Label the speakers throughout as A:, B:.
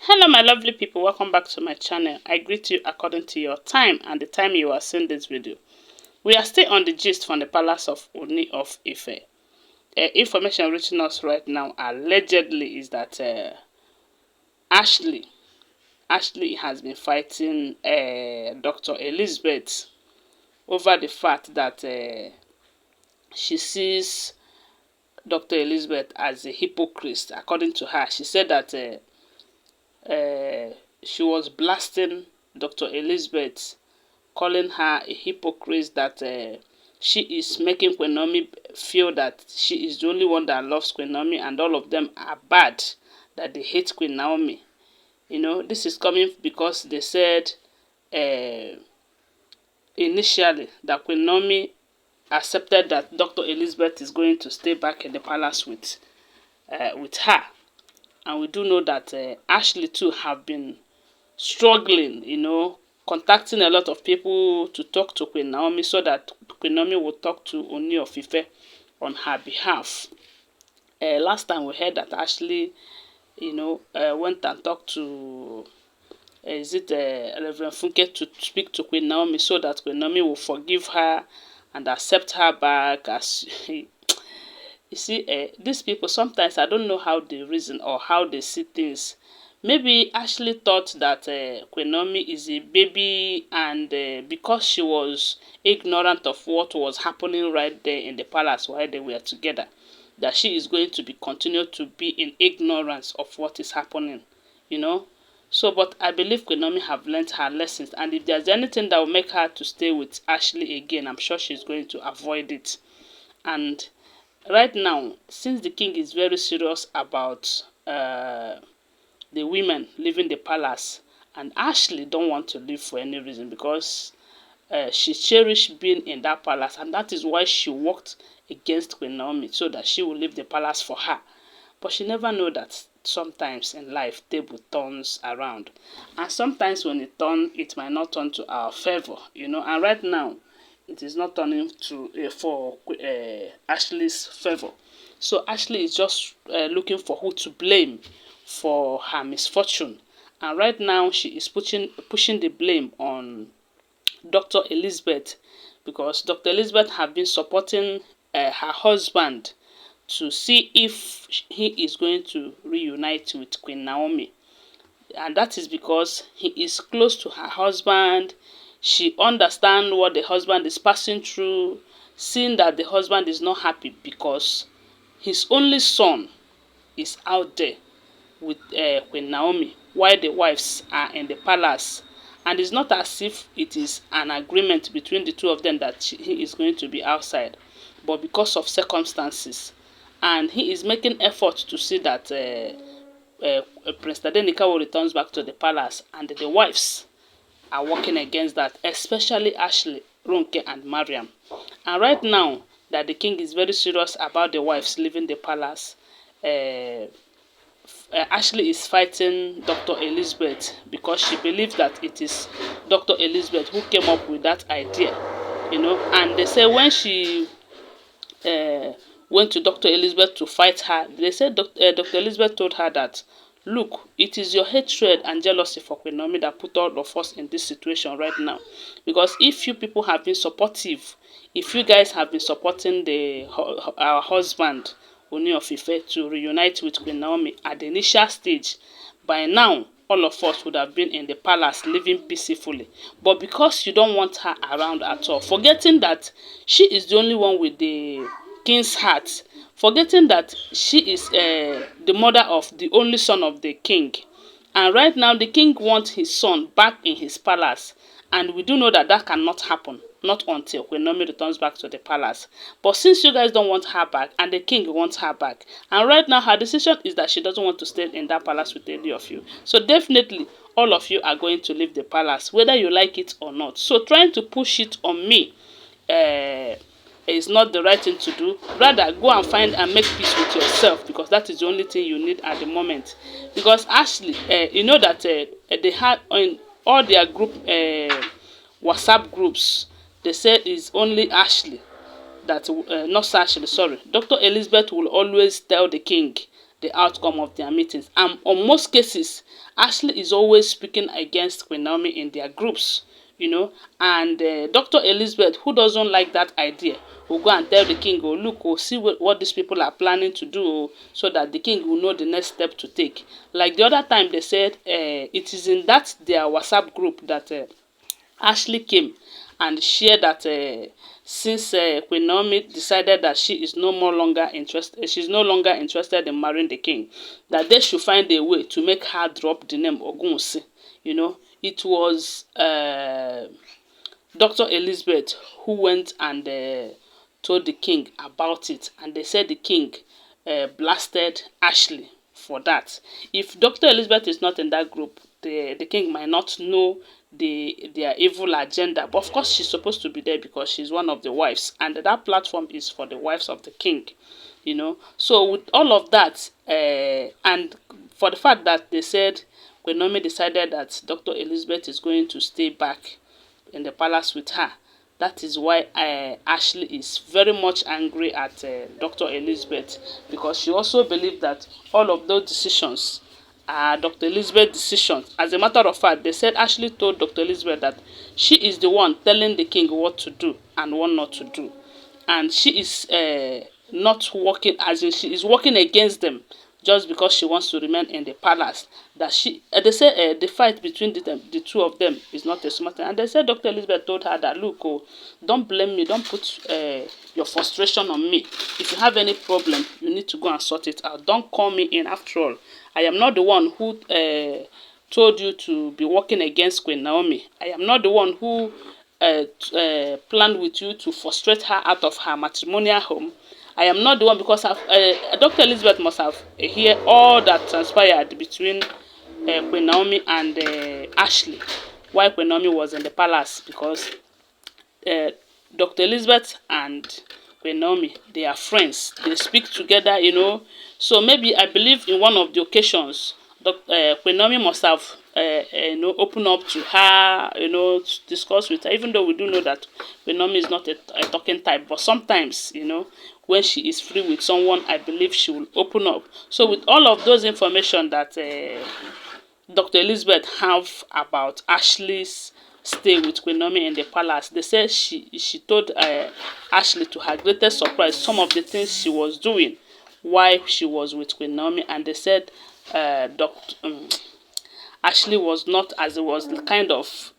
A: Hello my lovely people, welcome back to my channel. I greet you according to your time and the time you are seeing this video. We are still on the gist from the palace of Ooni of Ife. Information reaching us right now allegedly is that Ashley has been fighting Dr. Elizabeth over the fact that she sees Dr. Elizabeth as a hypocrite. According to her, she said that she was blasting Dr. Elizabeth, calling her a hypocrite, that she is making Queen Naomi feel that she is the only one that loves Queen Naomi and all of them are bad, that they hate Queen Naomi. You know, this is coming because they said initially that Queen Naomi accepted that Dr. Elizabeth is going to stay back in the palace with her. And we do know that Ashley too have been struggling, you know, contacting a lot of people to talk to Queen Naomi so that Queen Naomi will talk to Ooni of Ife on her behalf. Last time we heard that Ashley, you know, went and talked to, Reverend Funke to speak to Queen Naomi so that Queen Naomi will forgive her and accept her back as you see, these people, sometimes I don't know how they reason or how they see things. Maybe Ashley thought that Queen Naomi is a baby, and because she was ignorant of what was happening right there in the palace while they were together, that she is going to be continue to be in ignorance of what is happening, you know. So, but I believe Queen Naomi have learned her lessons, and if there's anything that will make her to stay with Ashley again, I'm sure she's going to avoid it. And right now, since the king is very serious about the women leaving the palace, and Ashley don't want to leave for any reason because she cherished being in that palace, and that is why she worked against Queen Naomi so that she will leave the palace for her. But she never know that sometimes in life table turns around, and sometimes when it turns, it might not turn to our favor, you know. And right now, it is not turning to for Ashley's favor. So Ashley is just looking for who to blame for her misfortune, and right now she is pushing the blame on Dr. Elizabeth, because Dr. Elizabeth have been supporting her husband to see if he is going to reunite with Queen Naomi. And that is because he is close to her husband. She understands what the husband is passing through, seeing that the husband is not happy because his only son is out there with Queen Naomi while the wives are in the palace. And it's not as if it is an agreement between the two of them that he is going to be outside, but because of circumstances. And he is making efforts to see that Prince Tadenikawo returns back to the palace, and the wives are working against that, especially Ashley, Ronke, and Mariam. And right now that the king is very serious about the wives leaving the palace, Ashley is fighting Dr. Elizabeth because she believes that it is Dr. Elizabeth who came up with that idea, you know. And they say when she went to Dr. Elizabeth to fight her, they said Dr. Elizabeth told her that, look, it is your hatred and jealousy for Queen Naomi that put all of us in this situation right now. Because if you people have been supportive, if you guys have been supporting our husband, Ooni of Ife, to reunite with Queen Naomi at the initial stage, by now, all of us would have been in the palace living peacefully. But because you don't want her around at all, forgetting that she is the only one with the king's heart, forgetting that she is the mother of the only son of the king. And right now, the king wants his son back in his palace. And we do know that that cannot happen, not until Queen Naomi returns back to the palace. But since you guys don't want her back, and the king wants her back, and right now her decision is that she doesn't want to stay in that palace with any of you. So definitely, all of you are going to leave the palace, whether you like it or not. So trying to push it on me is not the right thing to do. Rather, go and find and make peace with yourself, because that is the only thing you need at the moment. Because Ashley, you know that they had in all their group WhatsApp groups, they said it's only Ashley that not Ashley, sorry, Dr. Elizabeth will always tell the king the outcome of their meetings. And on most cases, Ashley is always speaking against Queen Naomi in their groups, you know. And Dr. Elizabeth, who doesn't like that idea, will go and tell the king, oh, look, oh, see what these people are planning to do, oh, so that the king will know the next step to take. Like the other time, they said it is in that their WhatsApp group that Ashley came and shared that since Queen Naomi decided that she's no longer interested in marrying the king, that they should find a way to make her drop the name Ogunwusi. You know, it was Dr. Elizabeth who went and told the king about it, and they said the king blasted Ashley for that. If Dr. Elizabeth is not in that group, the king might not know their evil agenda. But of course, she's supposed to be there because she's one of the wives, and that platform is for the wives of the king. You know, so with all of that, and for the fact that they said Queen Naomi decided that Dr. Elizabeth is going to stay back in the palace with her. That is why Ashley is very much angry at Dr. Elizabeth, because she also believed that all of those decisions are Dr. Elizabeth's decisions. As a matter of fact, they said Ashley told Dr. Elizabeth that she is the one telling the king what to do and what not to do. And she is not working, as in she is working against them just because she wants to remain in the palace. That they say the fight between the two of them is not a smart thing. And they said Dr. Elizabeth told her that, look, oh, don't blame me, don't put your frustration on me. If you have any problem, you need to go and sort it out. Don't call me in. After all, I am not the one who told you to be working against Queen Naomi. I am not the one who planned with you to frustrate her out of her matrimonial home. I am not the one, because Dr. Elizabeth must have heard all that transpired between Queen Naomi and Ashley while Queen Naomi was in the palace, because Dr. Elizabeth and Queen Naomi, they are friends. They speak together, you know. So maybe I believe in one of the occasions, Queen Naomi must have opened up to her, to discuss with her. Even though we do know that Queen Naomi is not a talking type, but sometimes, when she is free with someone, I believe she will open up. So with all of those information that Dr. Elizabeth have about Ashley's stay with Queen Naomi in the palace, they said she told Ashley, to her greatest surprise, some of the things she was doing while she was with Queen Naomi. And they said Ashley was not, as it was kind of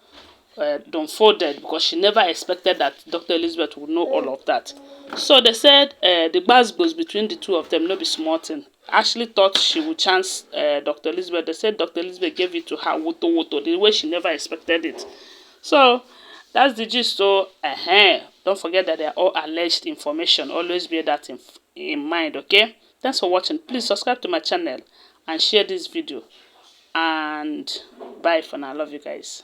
A: dumbfounded, because she never expected that Dr. Elizabeth would know all of that. So they said the buzz goes between the two of them, no be small thing. Ashley thought she would chance Dr. Elizabeth. They said Dr. Elizabeth gave it to her woto, the way she never expected it. So that's the gist. So don't forget that they are all alleged information. Always bear that in mind, okay? Thanks for watching. Please subscribe to my channel and share this video. And bye for now. Love you guys.